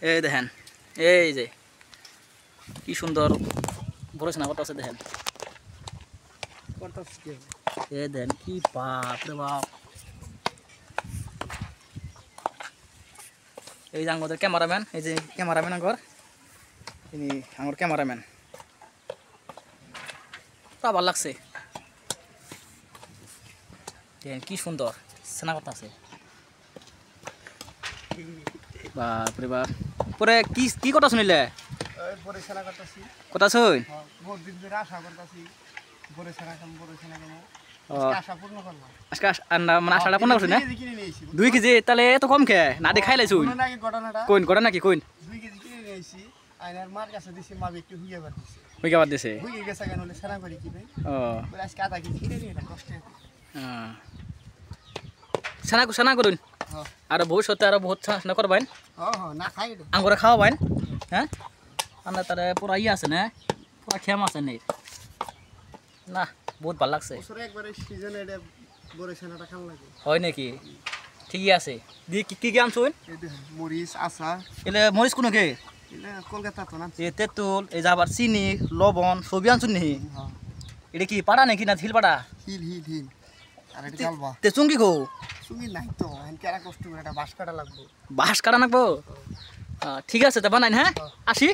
এই দেখেন এই যে কি সুন্দর বড় ছানা কত আছে দেখেন এই দেখেন কি বাপ রে বাপ এই যে আমাদের ক্যামেরাম্যান এই যে ক্যামেরাম্যান আগর ইনি আমার ক্যামেরাম্যান তা ভালো লাগছে দেখেন কি সুন্দর ছানা কত আছে বাপ রে বাপ পরে কি কি কথা শুনিলে বড় ছানা করতেছি কথা শুন বহুত দিন ধরে আশা করতেছি বড় ছানা কাম আশা পূর্ণ করলাম আজকে মানে আশাটা পূর্ণ করছি না কিনে নিয়েছি 2 কেজি তাহলে এত কম খেয়ে না দিয়ে খাই লাইছুন নাকি ঘটনাটা কোন করে নাকি কোন 2 কেজি কিনে নিয়েছি আইনার মার কাছে দিছি মা একটু হুইয়া বাদ দিছে হইকে বাদ দিছে হুইয়া গেছে কেন হলে ছানা করি কি ভাই ও বলে আজকে আধা কেজি কিনে নিলাম কষ্টে ছানা করুন হ্যাঁ আর ভবিষ্যতে আরো বহুত ছানা করবেন হ্যাঁ না খাই এটা আঙ্গুরে খাওয়াবেন হ্যাঁ আমরা তারে পুরা ইয়ে আছে না পুরা খেম আছে নেই না বহুত ভালো লাগছে বছরে একবারে সিজনে এটা বড় ছানাটা খাওয়া লাগে হয় নাকি ঠিকই আছে দি কি কি আনছুন এই দেখেন মরিচ আচা এলে মরিচ কোন কে এটা কলকাতা তো না এ তেঁতুল এই যে আবার চিনি লবণ সবই আনছুন নি হ্যাঁ এটা কি পাড়া নাকি না ঝিল পাড়া হিল আর এটা গালবা তে চুঙ্গি গো সুঙ্গি নাই তো এখন কেরা কষ্ট করে এটা বাঁশ কাটা লাগবে বাঁশ কাটা নাকবো ঠিক আছে তা বানাইন হ্যাঁ আসি